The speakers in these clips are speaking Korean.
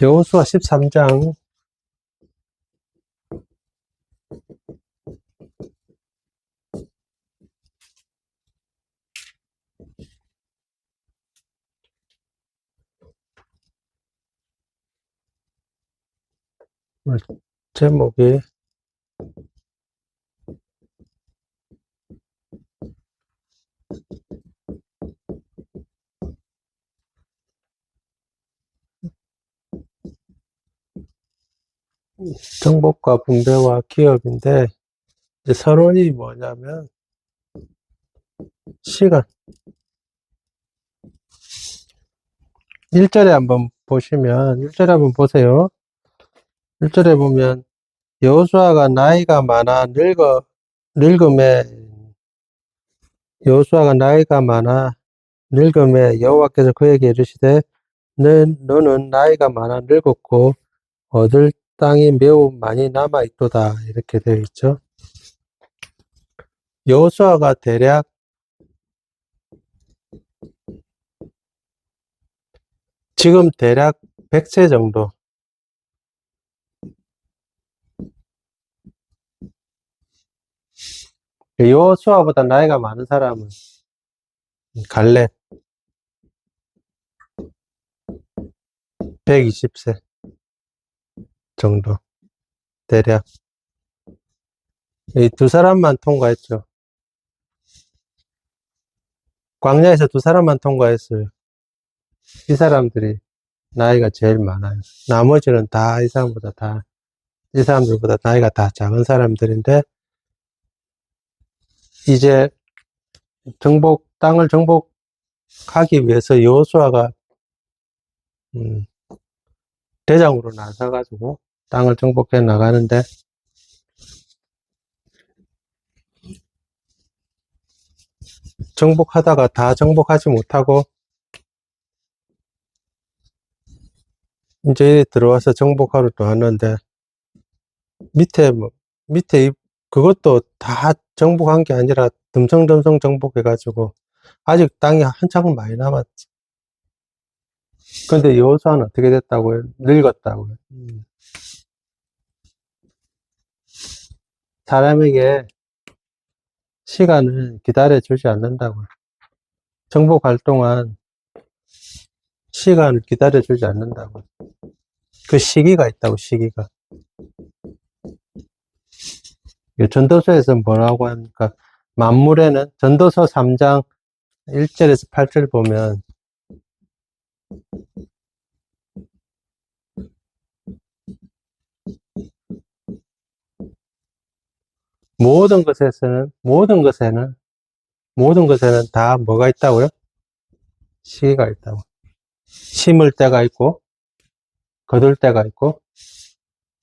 여호수아 13장 제목이 정복과 분배와 기업인데, 이제 서론이 뭐냐면 시간. 1절에 한번 보시면, 1절에 한번 보세요. 1절에 보면 여호수아가 나이가 많아 늙음에 여호수아가 나이가 많아 늙음에 여호와께서 그에게 이르시되 너는 나이가 많아 늙었고 얻을 땅이 매우 많이 남아 있도다, 이렇게 되어 있죠. 여호수아가 대략 지금 대략 100세 정도. 여호수아보다 나이가 많은 사람은 갈렙 120세 정도 대략. 이 두 사람만 통과했죠. 광야에서 두 사람만 통과했어요. 이 사람들이 나이가 제일 많아요. 나머지는 이 사람들보다 나이가 다 작은 사람들인데, 이제 땅을 정복하기 위해서 여호수아가 대장으로 나서가지고 땅을 정복해 나가는데, 정복하다가 다 정복하지 못하고 이제 들어와서 정복하러 또 왔는데, 밑에 그것도 다 정복한 게 아니라 듬성듬성 정복해가지고 아직 땅이 한참 많이 남았지. 근데 여호수아는 어떻게 됐다고요? 늙었다고요. 사람에게 시간을 기다려주지 않는다고요. 정복할 동안 시간을 기다려주지 않는다고요. 그 시기가 있다고, 시기가. 전도서에서 뭐라고 하니까, 만물에는 전도서 3장 1절에서 8절 보면 모든 것에는 다 뭐가 있다고요? 시기가 있다고. 심을 때가 있고, 거둘 때가 있고,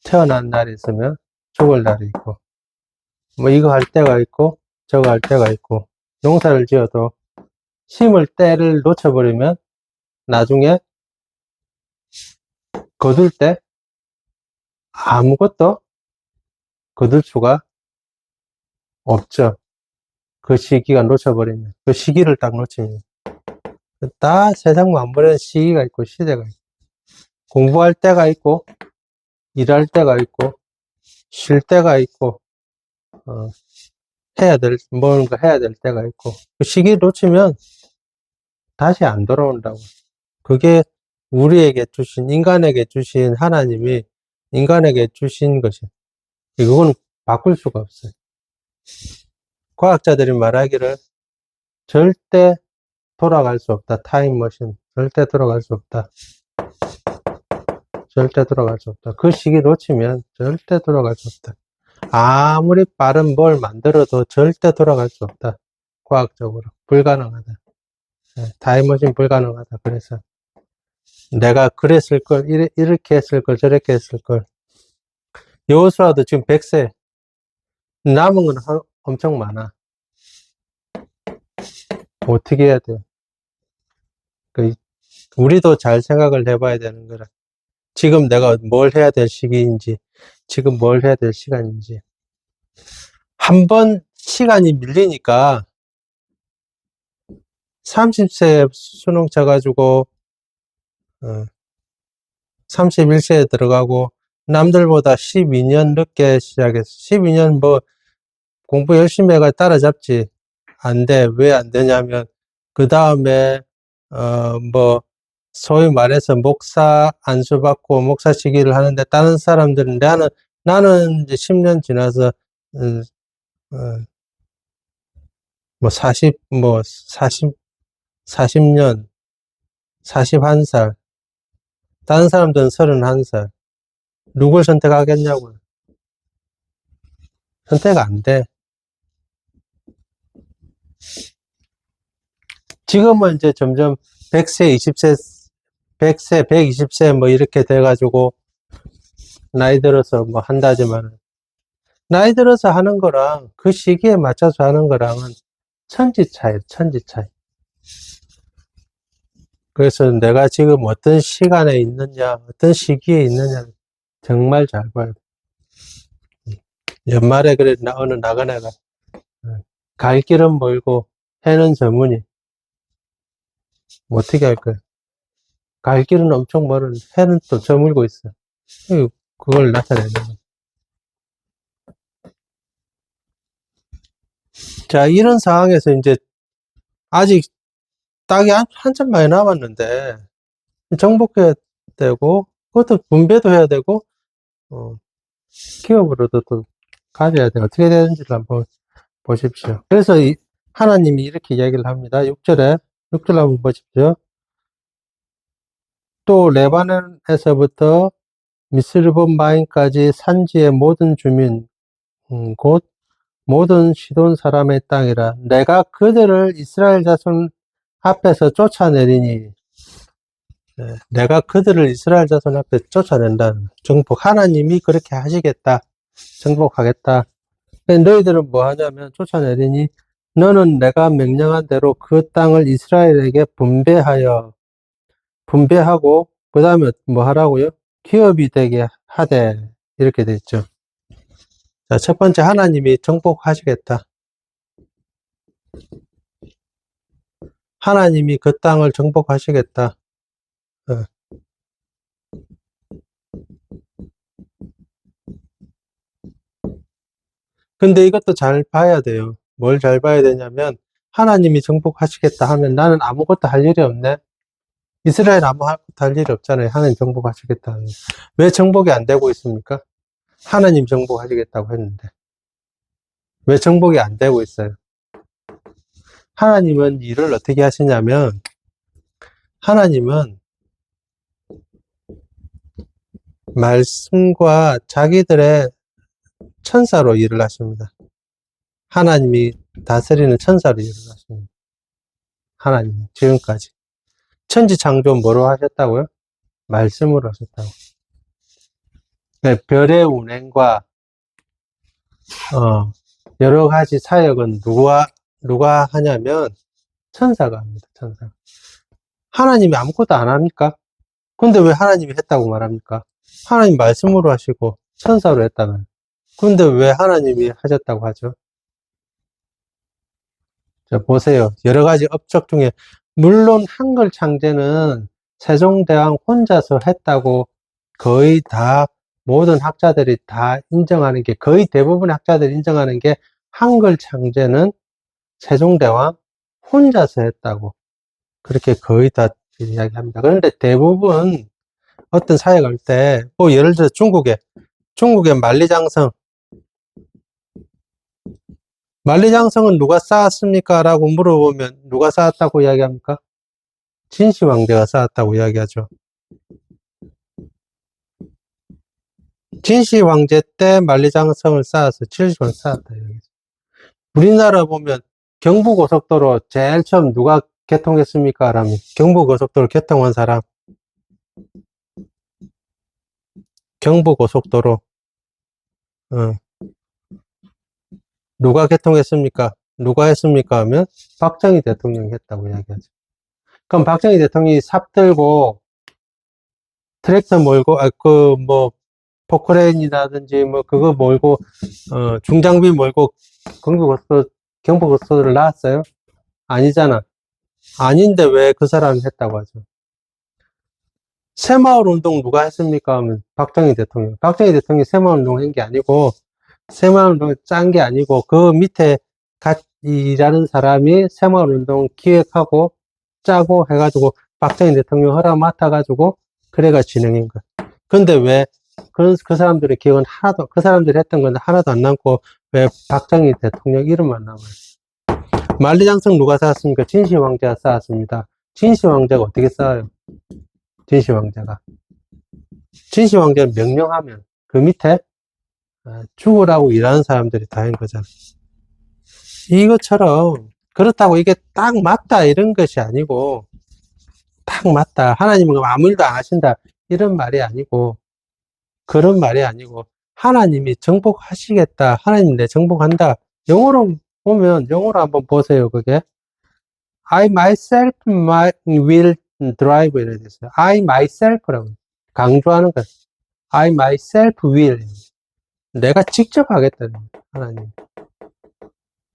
태어난 날이 있으면 죽을 날이 있고, 뭐 이거 할 때가 있고, 저거 할 때가 있고, 농사를 지어도 심을 때를 놓쳐버리면 나중에 거둘 때 아무것도 거둘 수가 없죠. 그 시기가 놓쳐버리면, 그 시기를 딱 놓치면. 다 세상 만물에는 시기가 있고, 시대가 있고, 공부할 때가 있고, 일할 때가 있고, 쉴 때가 있고, 뭔가 해야 될 때가 있고, 그 시기 놓치면 다시 안 돌아온다고. 그게 인간에게 주신 하나님이 인간에게 주신 것이에요. 이거는 바꿀 수가 없어요. 과학자들이 말하기를 절대 돌아갈 수 없다. 타임머신. 절대 돌아갈 수 없다. 절대 돌아갈 수 없다. 그 시기 놓치면 절대 돌아갈 수 없다. 아무리 빠른 뭘 만들어도 절대 돌아갈 수 없다. 과학적으로. 불가능하다. 타임머신 불가능하다. 그래서 내가 그랬을 걸, 이렇게 했을 걸, 저렇게 했을 걸. 여호수아도 지금 100세. 남은 건 엄청 많아. 어떻게 해야 돼? 우리도 잘 생각을 해봐야 되는 거라. 지금 내가 뭘 해야 될 시기인지, 지금 뭘 해야 될 시간인지. 한 번 시간이 밀리니까 30세 수능 쳐가지고 31세에 들어가고 남들보다 12년 늦게 시작해서 12년 뭐 공부 열심히 해가 따라잡지. 안 돼. 왜 안 되냐면 그 다음에 뭐 소위 말해서 목사 안수 받고 목사 시기를 하는데 다른 사람들은 나는 이제 10년 지나서 음, 어, 뭐 40년 41살 다른 사람들은 31살 누굴 선택하겠냐고요. 선택 안 돼. 지금은 이제 점점 100세, 20세, 100세, 120세 뭐 이렇게 돼가지고 나이 들어서 뭐 한다지만 나이 들어서 하는 거랑 그 시기에 맞춰서 하는 거랑은 천지 차이, 천지 차이. 그래서 내가 지금 어떤 시간에 있느냐, 어떤 시기에 있느냐 정말 잘 봐야 돼. 연말에 그래 어느 나그네가 갈 길은 멀고 해는 저무니 뭐 어떻게 할 거야? 갈 길은 엄청 멀은데 해는 또 저물고 있어. 그걸 나타내는 거야. 자, 이런 상황에서 이제 아직 딱이 한참 많이 남았는데 정복해야 되고 그것도 분배도 해야 되고 기업으로도 또 가져야 돼. 어떻게 되는지를 한번 보십시오. 그래서 하나님이 이렇게 이야기를 합니다. 6절 한번 보십시오. 또 레바논에서부터 미스르본 마인까지 산지의 모든 주민 곧 모든 시돈 사람의 땅이라 내가 그들을 이스라엘 자손 앞에서 쫓아내리니 내가 그들을 이스라엘 자손 앞에 쫓아낸다는 정복. 하나님이 그렇게 하시겠다. 정복하겠다. 너희들은 뭐 하냐면 쫓아내리니 너는 내가 명령한 대로 그 땅을 이스라엘에게 분배하고 그 다음에 뭐 하라고요? 기업이 되게 하되 이렇게 돼 있죠. 자, 첫 번째 하나님이 정복하시겠다. 하나님이 그 땅을 정복하시겠다. 어. 근데 이것도 잘 봐야 돼요. 뭘 잘 봐야 되냐면 하나님이 정복하시겠다 하면 나는 아무것도 할 일이 없네. 이스라엘 아무것도 할 일이 없잖아요. 하나님 정복하시겠다 하면. 왜 정복이 안 되고 있습니까? 하나님 정복하시겠다고 했는데. 왜 정복이 안 되고 있어요? 하나님은 일을 어떻게 하시냐면 하나님은 말씀과 자기들의 천사로 일을 하십니다. 하나님이 다스리는 천사로 일을 하십니다. 하나님 지금까지. 천지창조 뭐로 하셨다고요? 말씀으로 하셨다고. 네, 별의 운행과 여러 가지 사역은 누가 하냐면 천사가 합니다. 천사. 하나님이 아무것도 안 합니까? 근데 왜 하나님이 했다고 말합니까? 하나님 말씀으로 하시고 천사로 했다면. 근데 왜 하나님이 하셨다고 하죠? 자, 보세요. 여러 가지 업적 중에 물론 한글 창제는 세종대왕 혼자서 했다고 거의 다 모든 학자들이 다 인정하는 게 거의 대부분의 학자들이 인정하는 게 한글 창제는 세종대왕 혼자서 했다고 그렇게 거의 다 이야기합니다. 그런데 대부분 어떤 사역할 때, 뭐 예를 들어 중국의 만리장성은 누가 쌓았습니까? 라고 물어보면 누가 쌓았다고 이야기합니까? 진시 황제가 쌓았다고 이야기하죠. 진시 황제 때 만리장성을 쌓아서 70원 쌓았다 이야기죠. 우리나라 보면 경부고속도로 제일 처음 누가 개통했습니까? 라면 경부고속도로 개통한 사람 경부고속도로 누가 개통했습니까? 누가 했습니까? 하면 박정희 대통령이 했다고 이야기하죠. 그럼 박정희 대통령이 삽 들고 트랙터 몰고 포크레인이라든지 뭐 그거 몰고 중장비 몰고 경부고속도로를 나왔어요? 아니잖아. 아닌데 왜 그 사람이 했다고 하죠? 새마을 운동 누가 했습니까? 하면 박정희 대통령. 박정희 대통령이 새마을 운동 한 게 아니고, 새마을 운동 짠 게 아니고, 그 밑에 일하는 사람이 새마을 운동 기획하고, 짜고 해가지고, 박정희 대통령 허락 맡아가지고, 그래가 진행인 거야. 근데 왜, 그 사람들의 기억은 하나도, 그 사람들이 했던 건 하나도 안 남고, 왜 박정희 대통령 이름만 남아요? 만리장성 누가 쌓았습니까? 진시황제가 쌓았습니다. 진시황제가 어떻게 쌓아요? 진시황제가. 진시황제는 명령하면 그 밑에 죽으라고 일하는 사람들이 다 한 거잖아. 이것처럼 그렇다고 이게 딱 맞다 이런 것이 아니고 딱 맞다. 하나님은 아무 일도 안 하신다. 이런 말이 아니고 그런 말이 아니고 하나님이 정복하시겠다. 하나님 내 정복한다. 영어로 보면 영어로 한번 보세요. 그게 I myself will drive 이렇게 됐어요. I myself라고 강조하는 거예요. I myself will. 내가 직접 하겠다. 하나님.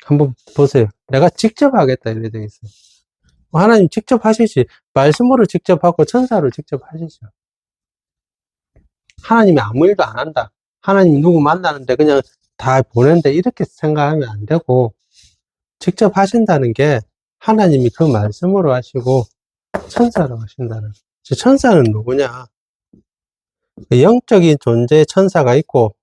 한번 보세요. 내가 직접 하겠다. 이렇게 되어 있어요. 하나님 직접 하시지. 말씀으로 직접 하고 천사로 직접 하시죠. 하나님이 아무 일도 안 한다. 하나님 누구 만나는데 그냥 다 보낸다. 이렇게 생각하면 안 되고, 직접 하신다는 게 하나님이 그 말씀으로 하시고, 천사로 하신다는. 천사는 누구냐? 영적인 존재의 천사가 있고,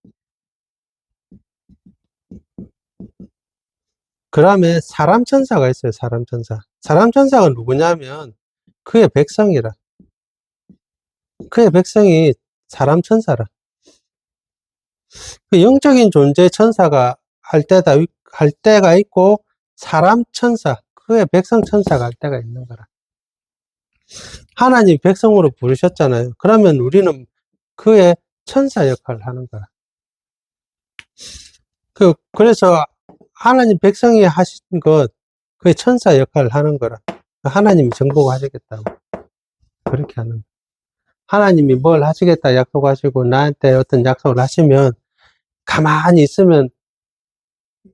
그 다음에 사람 천사가 있어요. 사람 천사. 사람 천사가 누구냐면 그의 백성이라. 그의 백성이 사람 천사라. 그 영적인 존재의 천사가 할 때가 있고 사람 천사, 그의 백성 천사가 할 때가 있는 거라. 하나님 백성으로 부르셨잖아요. 그러면 우리는 그의 천사 역할을 하는 거라. 그래서 하나님 백성이 하신 것, 그의 천사 역할을 하는 거라. 하나님이 정복하시겠다고. 그렇게 하는 거야. 하나님이 뭘 하시겠다 약속하시고 나한테 어떤 약속을 하시면 가만히 있으면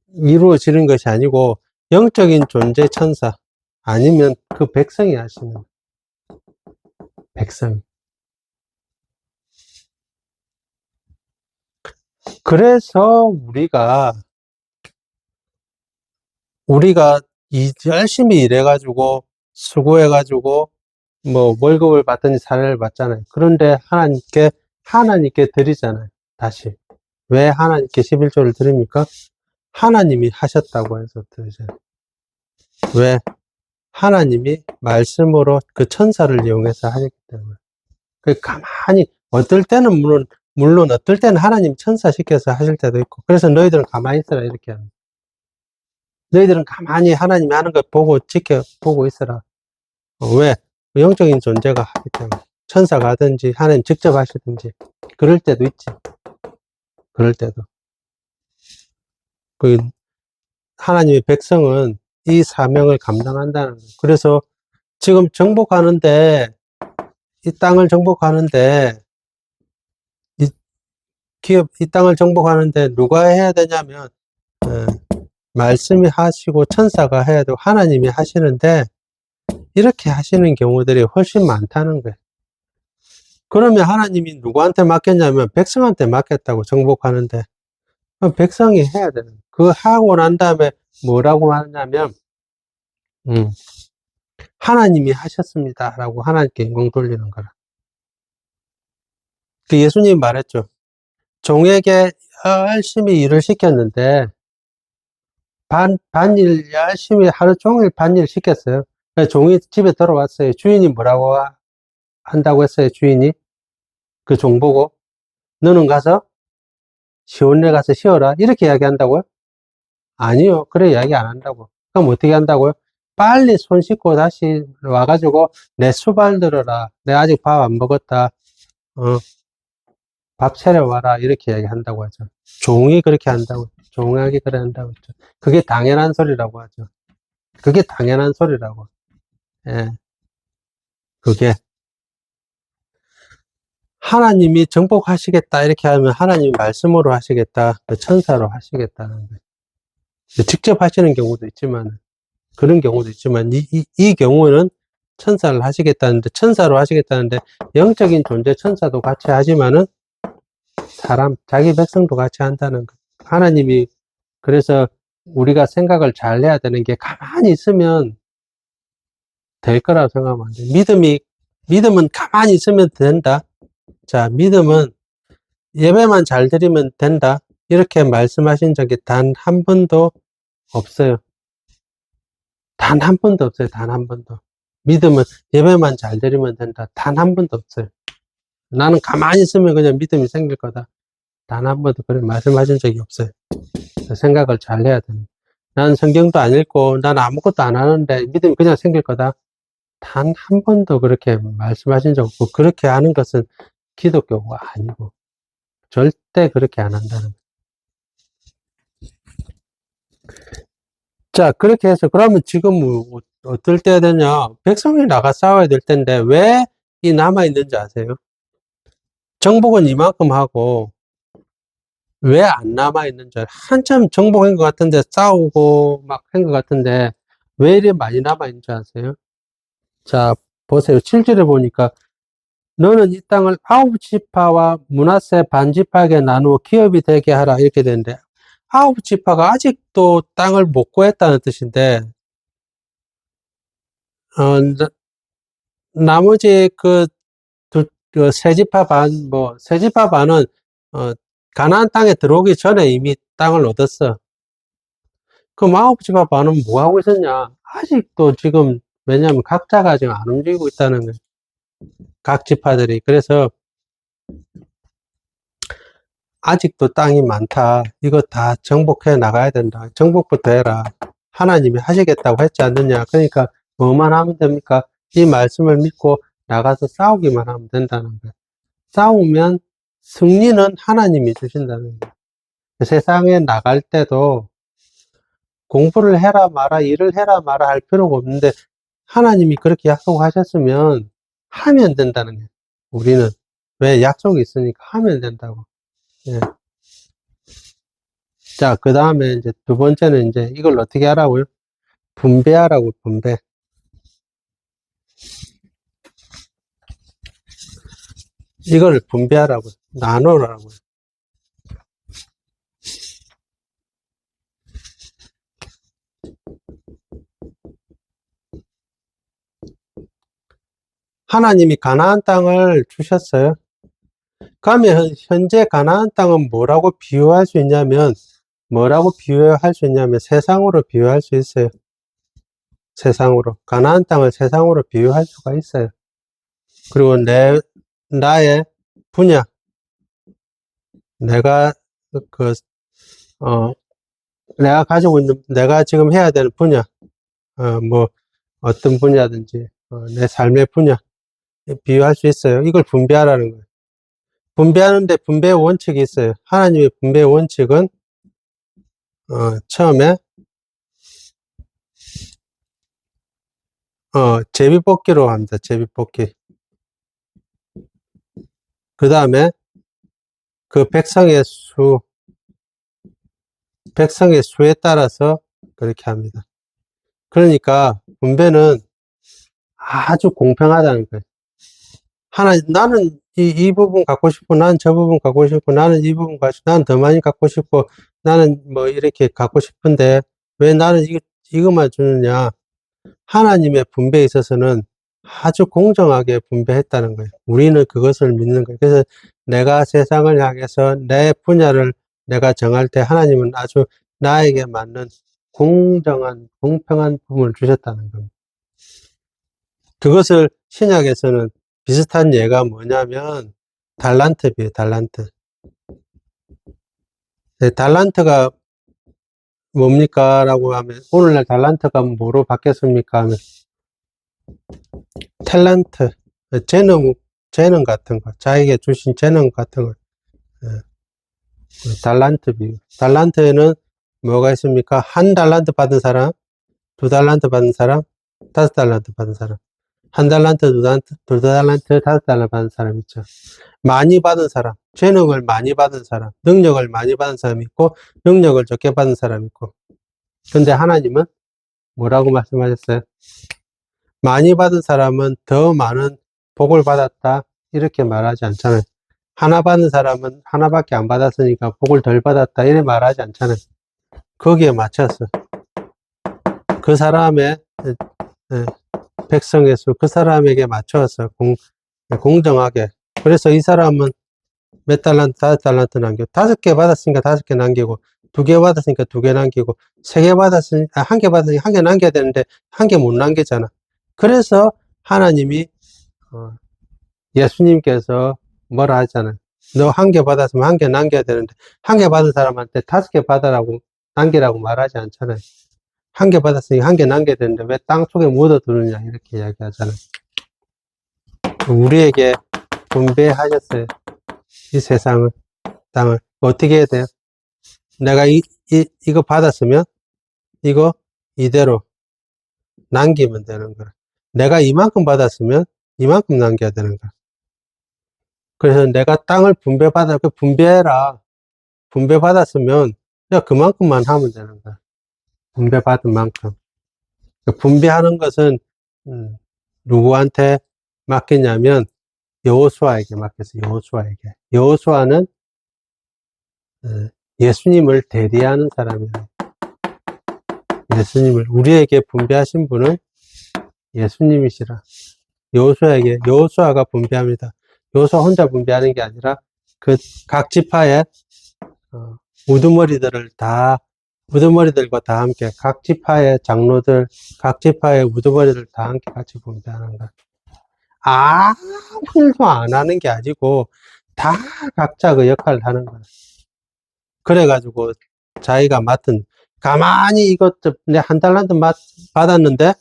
이루어지는 것이 아니고 영적인 존재 천사 아니면 그 백성이 하시는 백성. 그래서 우리가 열심히 일해가지고 수고해가지고 뭐 월급을 받든지 사례를 받잖아요. 그런데 하나님께 드리잖아요. 다시. 왜 하나님께 11조를 드립니까? 하나님이 하셨다고 해서 드리잖아요. 왜? 하나님이 말씀으로 그 천사를 이용해서 하셨기 때문에. 가만히, 어떨 때는 물론 어떨 때는 하나님 천사 시켜서 하실 때도 있고, 그래서 너희들은 가만히 있어라, 이렇게 합니다. 너희들은 가만히 하나님이 하는 걸 보고 있어라. 왜? 영적인 존재가 하기 때문에. 천사가 하든지, 하나님 직접 하시든지, 그럴 때도 있지. 그럴 때도. 하나님의 백성은 이 사명을 감당한다는 거예요. 그래서 지금 정복하는데, 이 땅을 정복하는데, 이 땅을 정복하는데 누가 해야 되냐면, 말씀이 하시고 천사가 해야 되고 하나님이 하시는데, 이렇게 하시는 경우들이 훨씬 많다는 거예요. 그러면 하나님이 누구한테 맡겼냐면 백성한테 맡겼다고 정복하는데, 백성이 해야 되는 거예요. 그거 하고 난 다음에 뭐라고 하냐면, 하나님이 하셨습니다. 라고 하나님께 영광 돌리는 거라. 그 예수님이 말했죠. 종에게 열심히 일을 시켰는데, 반일 열심히 하루 종일 반일 시켰어요. 종이 집에 들어왔어요. 주인이 뭐라고 한다고 했어요. 주인이 그 종 보고 너는 가서 시원에 가서 쉬어라 이렇게 이야기한다고요? 아니요. 그래 이야기 안 한다고. 그럼 어떻게 한다고요? 빨리 손 씻고 다시 와가지고 내 수발 들어라. 내가 아직 밥 안 먹었다. 밥 차려와라 이렇게 이야기한다고 하죠. 종이 그렇게 한다고. 종에게 그래 한다고 했죠. 그게 당연한 소리라고 하죠. 그게 당연한 소리라고. 예. 그게 하나님이 정복하시겠다 이렇게 하면 하나님이 말씀으로 하시겠다, 천사로 하시겠다는 거예요. 직접 하시는 경우도 있지만 그런 경우도 있지만 이 경우는 천사를 하시겠다는데, 천사로 하시겠다는데, 영적인 존재 천사도 같이 하지만은, 사람, 자기 백성도 같이 한다는 거. 하나님이, 그래서 우리가 생각을 잘 해야 되는 게, 가만히 있으면 될 거라고 생각하면 안 돼. 믿음은 가만히 있으면 된다. 자, 믿음은 예배만 잘 드리면 된다. 이렇게 말씀하신 적이 단 한 번도 없어요. 단 한 번도 없어요. 단 한 번도. 믿음은 예배만 잘 드리면 된다. 단 한 번도 없어요. 나는 가만히 있으면 그냥 믿음이 생길 거다. 단 한 번도 그런 말씀하신 적이 없어요. 생각을 잘 해야 됩니다. 나는 성경도 안 읽고, 나는 아무것도 안 하는데 믿음이 그냥 생길 거다. 단 한 번도 그렇게 말씀하신 적 없고, 그렇게 하는 것은 기독교가 아니고, 절대 그렇게 안 한다는 거예요. 자, 그렇게 해서, 그러면 지금 어떨 때야 되냐? 백성이 나가 싸워야 될 텐데, 왜 이 남아있는지 아세요? 정복은 이만큼 하고, 왜 안 남아있는지, 한참 정복한 것 같은데, 싸우고 막 한 것 같은데, 왜 이리 많이 남아있는지 아세요? 자, 보세요. 7절에 보니까, 너는 이 땅을 9지파와 므낫세 반지파에게 나누어 기업이 되게 하라. 이렇게 되는데, 9지파가 아직도 땅을 못 구했다는 뜻인데, 나머지 세 지파 반, 세 지파 반은, 가나안 땅에 들어오기 전에 이미 땅을 얻었어. 그럼 9지파 반은 뭐 하고 있었냐? 아직도 지금, 왜냐면 각자가 지금 안 움직이고 있다는 거예요. 각 지파들이. 그래서, 아직도 땅이 많다. 이거 다 정복해 나가야 된다. 정복부터 해라. 하나님이 하시겠다고 했지 않느냐. 그러니까 뭐만 하면 됩니까? 이 말씀을 믿고 나가서 싸우기만 하면 된다는 거예요. 싸우면 승리는 하나님이 주신다는 거예요. 세상에 나갈 때도 공부를 해라 마라, 일을 해라 마라 할 필요가 없는데 하나님이 그렇게 약속하셨으면 하면 된다는 거예요. 우리는. 왜? 약속이 있으니까 하면 된다고. 예. 자, 그 다음에 이제 두 번째는 이제 이걸 어떻게 하라고요? 분배하라고, 분배. 이걸 분배하라고, 나누라고. 하나님이 가나안 땅을 주셨어요. 그러면 현재 가나안 땅은 뭐라고 비유할 수 있냐면, 세상으로 비유할 수 있어요. 세상으로. 가나안 땅을 세상으로 비유할 수가 있어요. 그리고 나의 분야, 내가, 그, 어, 내가 가지고 있는, 내가 지금 해야 되는 분야, 뭐, 어떤 분야든지, 내 삶의 분야, 비유할 수 있어요. 이걸 분배하라는 거예요. 분배하는데 분배의 원칙이 있어요. 하나님의 분배의 원칙은, 처음에, 제비뽑기로 합니다. 제비뽑기. 그 다음에, 그 백성의 수에 따라서 그렇게 합니다. 그러니까, 분배는 아주 공평하다는 거예요. 나는 이 부분 갖고 싶고, 나는 저 부분 갖고 싶고, 나는 이 부분 갖고 싶고, 나는 더 많이 갖고 싶고, 나는 뭐 이렇게 갖고 싶은데, 왜 나는 이것만 주느냐. 하나님의 분배에 있어서는 아주 공정하게 분배했다는 거예요. 우리는 그것을 믿는 거예요. 그래서 내가 세상을 향해서 내 분야를 내가 정할 때 하나님은 아주 나에게 맞는 공정한, 공평한 부분을 주셨다는 겁니다. 그것을 신약에서는 비슷한 예가 뭐냐면 달란트비예요. 달란트. 네, 달란트가 뭡니까? 라고 하면 오늘날 달란트가 뭐로 바뀌었습니까? 하면 탤런트, 재능 같은 거, 자에게 주신 재능 같은 거, 달란트 비유. 달란트에는 뭐가 있습니까? 한 달란트 받은 사람, 두 달란트 받은 사람, 다섯 달란트 받은 사람. 한 달란트, 두 달란트, 다섯 달란트 받은 사람 있죠. 많이 받은 사람, 재능을 많이 받은 사람, 능력을 많이 받은 사람이 있고, 능력을 적게 받은 사람이 있고. 근데 하나님은 뭐라고 말씀하셨어요? 많이 받은 사람은 더 많은 복을 받았다. 이렇게 말하지 않잖아요. 하나 받은 사람은 하나밖에 안 받았으니까 복을 덜 받았다. 이렇게 말하지 않잖아요. 거기에 맞춰서 그 사람의 백성의 수, 그 사람에게 맞춰서 공정하게. 그래서 이 사람은 몇 달란트, 5달란트 남기고, 5개 받았으니까 5개 남기고, 2개 받았으니까 2개 남기고, 3개 받았으니까, 1개 받았으니까 1개 남겨야 되는데, 1개 못 남기잖아. 그래서 하나님이, 예수님께서 뭐라 하잖아요. 너 1개 받았으면 1개 남겨야 되는데, 1개 받은 사람한테 5개 받으라고, 남기라고 말하지 않잖아요. 1개 받았으니까 1개 남겨야 되는데, 왜 땅 속에 묻어두느냐, 이렇게 이야기하잖아요. 우리에게 분배하셨어요. 이 세상을, 땅을. 어떻게 해야 돼요? 내가 이거 받았으면 이거 이대로 남기면 되는 거야. 내가 이만큼 받았으면 이만큼 남겨야 되는 거야. 그래서 내가 땅을 분배해라. 분배받았으면 야, 그만큼만 하면 되는 거야. 분배받은 만큼. 분배하는 것은 누구한테 맡겼냐면 여호수아에게 맡겼어. 여호수아에게. 여호수아는 예수님을 대리하는 사람이야. 예수님을 우리에게 분배하신 분은 예수님이시라. 여호수아가 분배합니다. 여호수아 혼자 분배하는 게 아니라 그 각 지파의 우두머리들과 다 함께 각 지파의 장로들, 각 지파의 우두머리들 다 함께 같이 분배하는 거야. 아무 일도 안 하는 게 아니고 다 각자 그 역할을 하는 거야. 그래가지고 자기가 맡은 가만히 이것 내 한 달란트 받았는데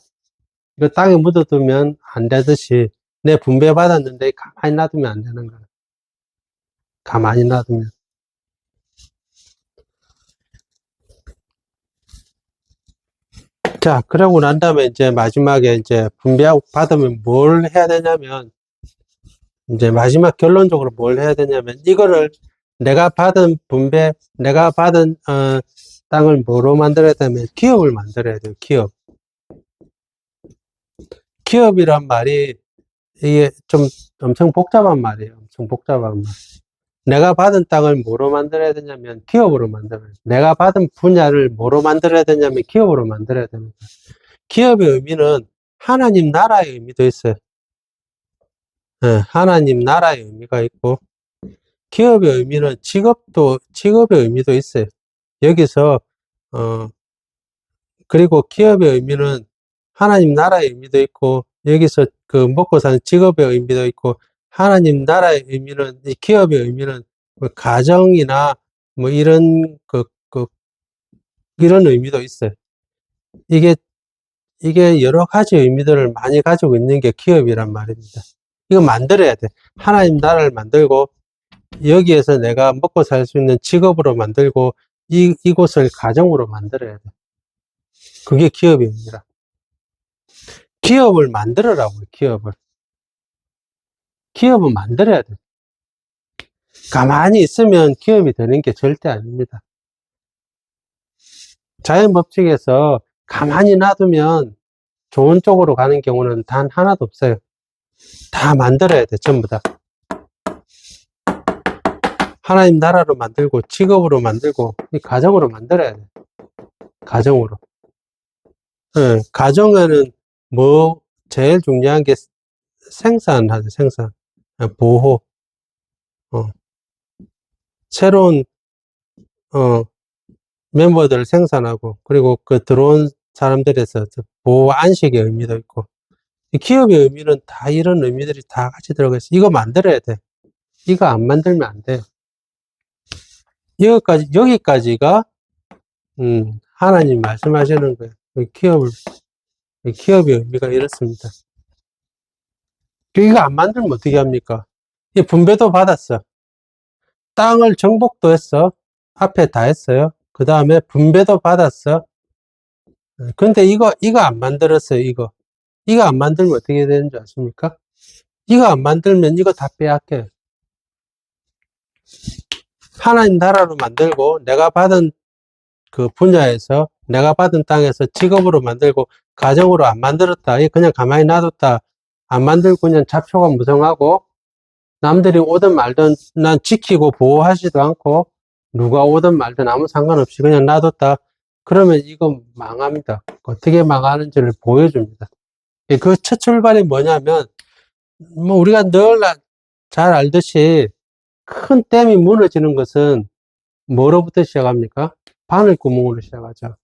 이거 땅에 묻어두면 안 되듯이 내 분배 받았는데 가만히 놔두면 안 되는 거야. 가만히 놔두면. 자, 그러고 난 다음에 이제 마지막에 이제 분배하고 받으면 뭘 해야 되냐면 이제 마지막 결론적으로 뭘 해야 되냐면 이거를 내가 받은 땅을 뭐로 만들어야 되면 기업을 만들어야 돼요. 기업이란 말이 이게 좀 엄청 복잡한 말이에요. 엄청 복잡한 말. 내가 받은 땅을 뭐로 만들어야 되냐면 기업으로 만들어야 돼요. 내가 받은 분야를 뭐로 만들어야 되냐면 기업으로 만들어야 됩니다. 기업의 의미는 하나님 나라의 의미도 있어요. 네, 하나님 나라의 의미가 있고 기업의 의미는 직업의 의미도 있어요. 여기서 그리고 기업의 의미는 하나님 나라의 의미도 있고 여기서 그 먹고 사는 직업의 의미도 있고 하나님 나라의 의미는 이 기업의 의미는 뭐 가정이나 뭐 이런 의미도 있어요. 이게 여러 가지 의미들을 많이 가지고 있는 게 기업이란 말입니다. 이거 만들어야 돼. 하나님 나라를 만들고 여기에서 내가 먹고 살 수 있는 직업으로 만들고 이곳을 가정으로 만들어야 돼. 그게 기업의 의미라. 기업을 만들어라고, 기업은 만들어야 돼. 가만히 있으면 기업이 되는 게 절대 아닙니다. 자연 법칙에서 가만히 놔두면 좋은 쪽으로 가는 경우는 단 하나도 없어요. 다 만들어야 돼, 전부 다. 하나님 나라로 만들고, 직업으로 만들고, 이 가정으로 만들어야 돼. 가정으로. 네, 가정에는 제일 중요한 게 생산하죠, 생산. 보호. 어, 새로운, 멤버들을 생산하고, 그리고 그 들어온 사람들에서 보호 안식의 의미도 있고, 이 기업의 의미는 다 이런 의미들이 다 같이 들어가 있어. 이거 만들어야 돼. 이거 안 만들면 안 돼요. 여기까지가, 하나님 말씀하시는 거예요. 기업의 의미가 이렇습니다. 이거 안 만들면 어떻게 합니까? 이 분배도 받았어. 땅을 정복도 했어. 앞에 다 했어요. 그 다음에 분배도 받았어. 근데 이거 안 만들었어요, 이거. 이거 안 만들면 어떻게 되는 줄 아십니까? 이거 안 만들면 이거 다 빼앗겨요. 하나님 나라로 만들고 내가 받은 그 분야에서 내가 받은 땅에서 직업으로 만들고 가정으로 안 만들었다. 그냥 가만히 놔뒀다. 안 만들고 그냥 잡초가 무성하고 남들이 오든 말든 난 지키고 보호하지도 않고 누가 오든 말든 아무 상관없이 그냥 놔뒀다. 그러면 이건 망합니다. 어떻게 망하는지를 보여줍니다. 그 첫 출발이 뭐냐면, 뭐 우리가 늘 잘 알듯이 큰 댐이 무너지는 것은 뭐로부터 시작합니까? 바늘구멍으로 시작하죠.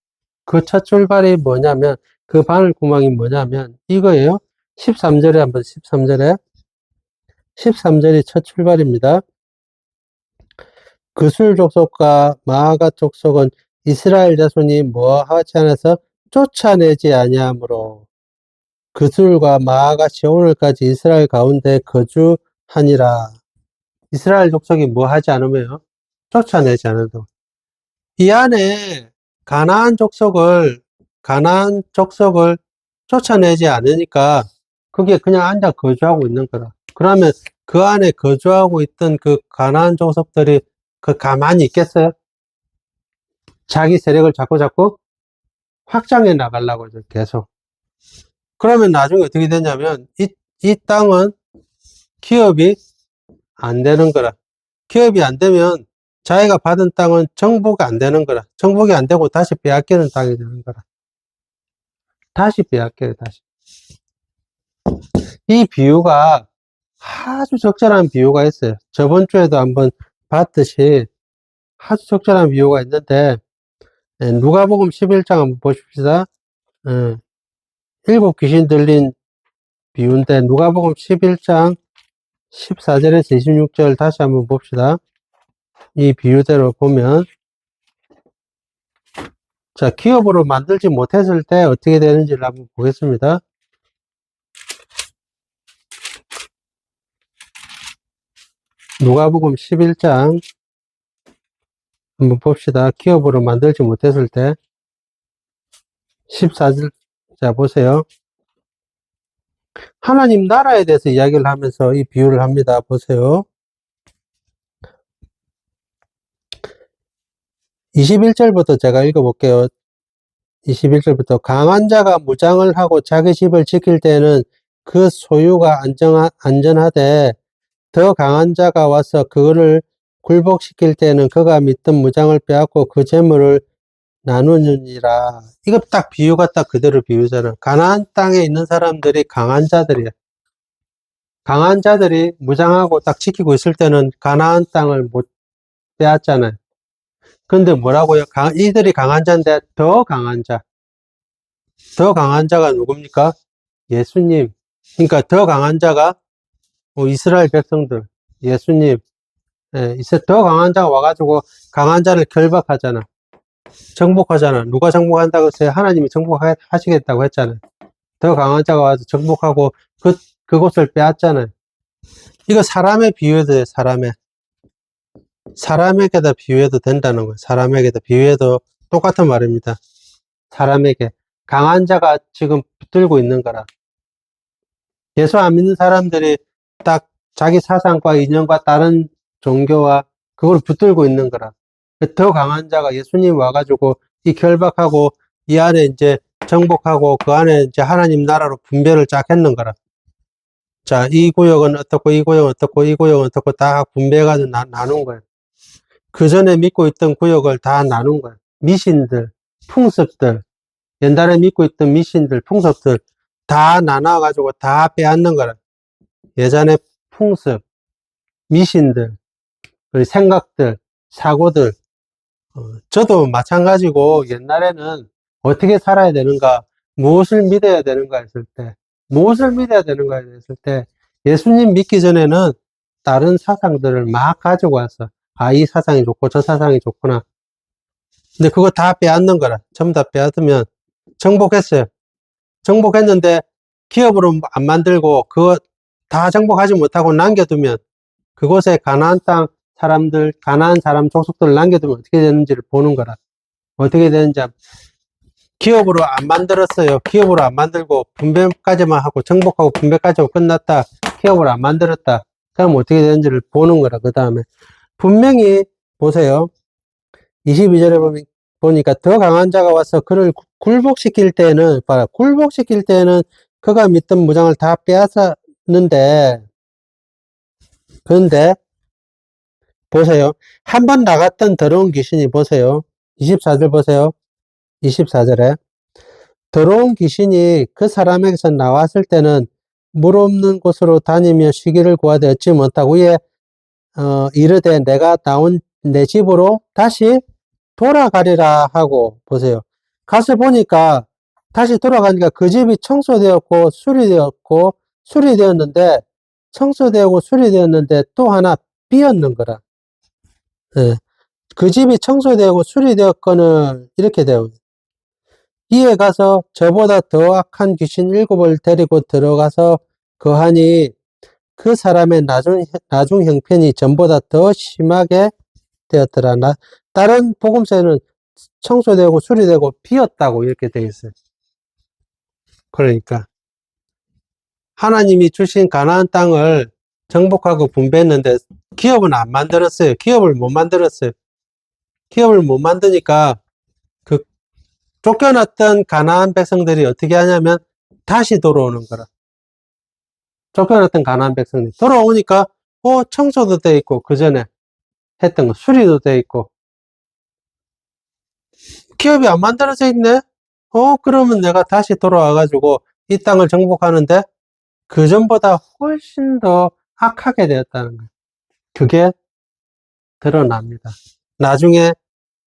그 첫 출발이 뭐냐면, 그 바늘구멍이 뭐냐면 이거예요. 13절에 한번 13절이 첫 출발입니다. 그술 족속과 마아가 족속은 이스라엘 자손이 뭐하지 않아서 쫓아내지 아니하므로 그술과 마아가 시온을까지 이스라엘 가운데 거주하니라. 이스라엘 족속이 뭐하지 않으면 쫓아내지 않아도 이 안에 가나안 족속을 쫓아내지 않으니까 그게 그냥 앉아 거주하고 있는 거라. 그러면 그 안에 거주하고 있던 그 가나안 족속들이 그 가만히 있겠어요? 자기 세력을 자꾸 확장해 나가려고 이제 계속. 그러면 나중에 어떻게 되냐면 이 땅은 기업이 안 되는 거라. 기업이 안 되면 자기가 받은 땅은 정복이 안 되는 거라. 정복이 안 되고 다시 빼앗기는 땅이 되는 거라. 다시 빼앗겨요, 다시. 이 비유가 아주 적절한 비유가 있어요. 저번 주에도 한번 봤듯이 아주 적절한 비유가 있는데, 누가복음 11장 한번 보십시다. 일곱 귀신 들린 비유인데, 누가복음 11장 14절에서 26절 다시 한번 봅시다. 이 비유대로 보면, 자, 기업으로 만들지 못했을 때 어떻게 되는지를 한번 보겠습니다. 누가복음 11장 한번 봅시다. 기업으로 만들지 못했을 때 14절, 자 보세요. 하나님 나라에 대해서 이야기를 하면서 이 비유를 합니다. 보세요. 21절부터 제가 읽어볼게요. 21절부터 강한 자가 무장을 하고 자기 집을 지킬 때는 그 소유가 안전하되 더 강한 자가 와서 그거를 굴복시킬 때는 그가 믿던 무장을 빼앗고 그 재물을 나누느니라. 이거 딱 비유가 딱 그대로 비유잖아. 가나안 땅에 있는 사람들이 강한 자들이야. 강한 자들이 무장하고 딱 지키고 있을 때는 가나안 땅을 못 빼앗잖아요. 근데 뭐라고요? 이들이 강한 자인데 더 강한 자. 더 강한 자가 누굽니까? 예수님. 그러니까 더 강한 자가 이스라엘 백성들. 예수님. 더 강한 자가 와가지고 강한 자를 결박하잖아. 정복하잖아. 누가 정복한다고 했어요? 하나님이 정복하시겠다고 했잖아요. 더 강한 자가 와서 정복하고 그곳을 빼앗잖아요. 이거 사람에 비유해도 돼요, 사람에게다 비유해도 된다는 거예요. 사람에게다 비유해도 똑같은 말입니다. 사람에게. 강한 자가 지금 붙들고 있는 거라. 예수 안 믿는 사람들이 딱 자기 사상과 이념과 다른 종교와 그걸 붙들고 있는 거라. 더 강한 자가 예수님 와가지고 이 결박하고 이 안에 이제 정복하고 그 안에 이제 하나님 나라로 분배를 쫙 했는 거라. 자, 이 구역은 어떻고, 이 구역은 어떻고, 이 구역은 어떻고 다 분배해가지고 나눈 거예요. 그 전에 믿고 있던 구역을 다 나눈 거예요. 미신들, 풍습들, 옛날에 믿고 있던 미신들, 풍습들 다 나눠가지고 다 빼앗는 거라. 예전에 풍습, 미신들, 그리고 생각들, 사고들. 저도 마찬가지고 옛날에는 어떻게 살아야 되는가, 무엇을 믿어야 되는가 했을 때, 예수님 믿기 전에는 다른 사상들을 막 가지고 왔어. 아, 이 사상이 좋고 저 사상이 좋구나. 근데 그거 다 빼앗는 거라. 전부 다 빼앗으면 정복했어요. 정복했는데 기업으로 안 만들고 그거 다 정복하지 못하고 남겨두면 그곳에 가나안 땅 사람들, 가나안 사람 족속들을 남겨두면 어떻게 되는지를 보는 거라. 어떻게 되는지 기업으로 안 만들었어요. 기업으로 안 만들고 분배까지만 하고 정복하고 분배까지 하고 끝났다. 기업으로 안 만들었다. 그럼 어떻게 되는지를 보는 거라. 그 다음에 분명히 보세요. 22절에 보니까 더 강한 자가 와서 그를 굴복시킬 때는, 봐라, 굴복시킬 때는 그가 믿던 무장을 다 빼앗았는데, 그런데, 보세요. 한 번 나갔던 더러운 귀신이 보세요. 24절 보세요. 24절에. 더러운 귀신이 그 사람에게서 나왔을 때는 물 없는 곳으로 다니며 쉬기를 구하되 얻지 못하고 위에 이르되 내가 나온 내 집으로 다시 돌아가리라 하고 보세요. 가서 보니까 다시 돌아가니까 그 집이 청소되었고 수리되었는데 청소되고 수리되었는데 또 하나 비었는 거라. 예. 그 집이 청소되고 수리되었거늘 이렇게 되어 이에 가서 저보다 더 악한 귀신 7을 데리고 들어가서 거하니 그 사람의 나중 형편이 전보다 더 심하게 되었더라. 다른 복음서에는 청소되고 수리되고 비었다고 이렇게 되어 있어요. 그러니까 하나님이 주신 가나안 땅을 정복하고 분배했는데 기업은 안 만들었어요. 기업을 못 만들었어요. 기업을 못 만드니까 그 쫓겨났던 가나안 백성들이 어떻게 하냐면 다시 돌아오는 거라. 쫓겨났던 가나안 백성들이 돌아오니까 청소도 돼 있고 그 전에 했던 거 수리도 돼 있고 기업이 안 만들어져 있네? 그러면 내가 다시 돌아와가지고 이 땅을 정복하는데 그 전보다 훨씬 더 악하게 되었다는 거예요. 그게 드러납니다. 나중에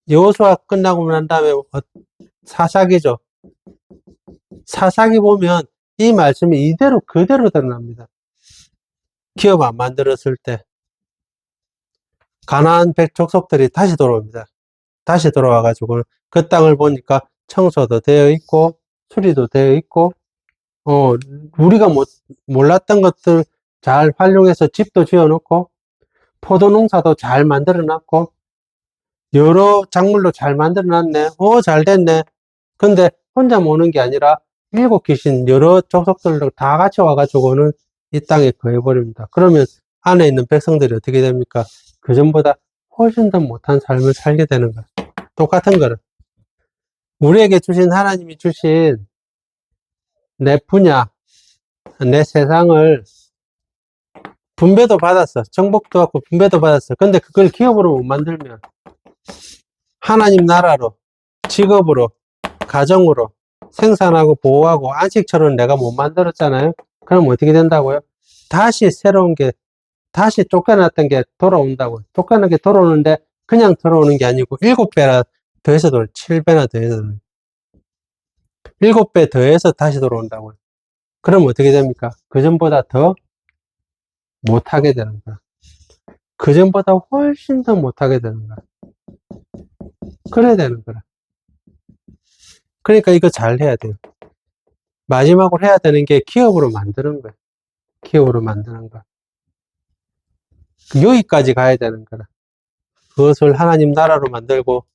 여호수아 끝나고 난 다음에 사사기죠. 사사기 보면 이 말씀이 이대로 그대로 드러납니다. 기업 안 만들었을 때 가나안 족속들이 다시 돌아옵니다. 다시 돌아와가지고 그 땅을 보니까 청소도 되어 있고 수리도 되어 있고 우리가 몰랐던 것들 잘 활용해서 집도 지어놓고 포도 농사도 잘 만들어놨고 여러 작물도 잘 만들어놨네. 잘 됐네. 근데 혼자 모는 게 아니라 7귀신 여러 족속들도 다 같이 와가지고는 이 땅에 거해버립니다. 그러면 안에 있는 백성들이 어떻게 됩니까? 그전보다 훨씬 더 못한 삶을 살게 되는 거예요. 똑같은 거를. 우리에게 주신 하나님이 주신 내 분야, 내 세상을 분배도 받았어. 정복도 받고 분배도 받았어. 근데 그걸 기업으로 못 만들면 하나님 나라로, 직업으로, 가정으로 생산하고 보호하고 안식처럼 내가 못 만들었잖아요. 그럼 어떻게 된다고요? 다시 새로운 게, 다시 쫓겨났던 게 돌아온다고요. 쫓겨난 게 돌아오는데 그냥 돌아오는 게 아니고 7배나 더해서 7배나 더해서 7배 더해서 다시 돌아온다고요. 그럼 어떻게 됩니까? 그전보다 더 못하게 되는 거야. 그전보다 훨씬 더 못하게 되는 거야. 그래야 되는 거야. 그러니까 이거 잘 해야 돼요. 마지막으로 해야 되는 게 기업으로 만드는 거야. 기업으로 만드는 거야. 여기까지 가야 되는 거야. 그것을 하나님 나라로 만들고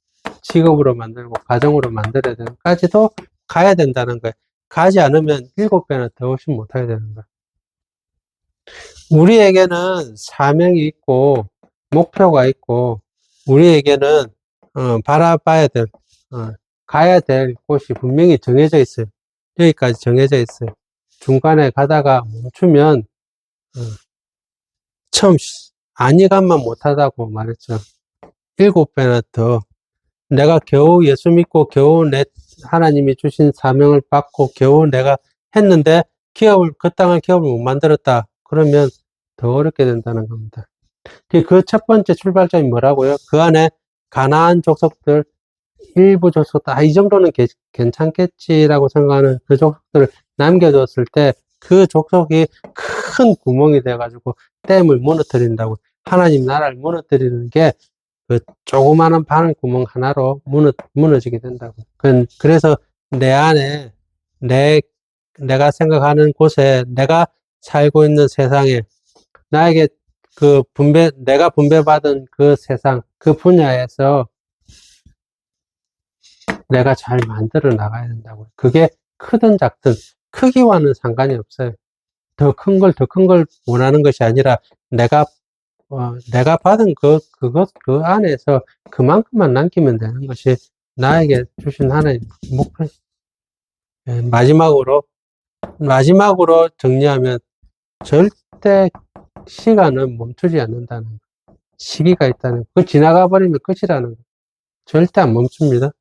직업으로 만들고 가정으로 만들어야 되는 까지도 가야 된다는 거야. 가지 않으면 7배나 더 훨씬 못하게 되는 거야. 우리에게는 사명이 있고 목표가 있고 우리에게는 바라봐야 될 가야 될 곳이 분명히 정해져 있어요. 여기까지 정해져 있어요. 중간에 가다가 멈추면 처음 안일감만 못하다고 말했죠. 7배나 더 내가 겨우 예수 믿고 겨우 하나님이 주신 사명을 받고 겨우 내가 했는데 그 땅을 기업을 못 만들었다. 그러면 더 어렵게 된다는 겁니다. 그 첫 번째 출발점이 뭐라고요? 그 안에 가나안 족속들, 일부 족속들, 이 정도는 괜찮겠지라고 생각하는 그 족속들을 남겨뒀을 때 그 족속이 큰 구멍이 돼가지고 댐을 무너뜨린다고. 하나님 나라를 무너뜨리는 게 그 조그마한 바늘 구멍 하나로 무너지게 된다고. 그래서 내 안에, 내가 생각하는 곳에, 내가 살고 있는 세상에, 나에게 내가 분배받은 그 세상, 그 분야에서 내가 잘 만들어 나가야 된다고요. 그게 크든 작든 크기와는 상관이 없어요. 더 큰 걸 원하는 것이 아니라 내가 받은 그 안에서 그만큼만 남기면 되는 것이 나에게 주신 하나의 목표. 예, 마지막으로 정리하면 절대 시간은 멈추지 않는다는 거. 시기가 있다는 거. 그 지나가 버리면 끝이라는 거. 절대 안 멈춥니다.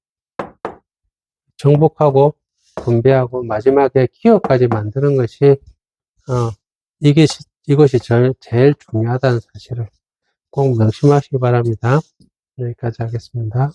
정복하고 분배하고 마지막에 기업까지 만드는 것이 이것이 제일 중요하다는 사실을 꼭 명심하시기 바랍니다. 여기까지 하겠습니다.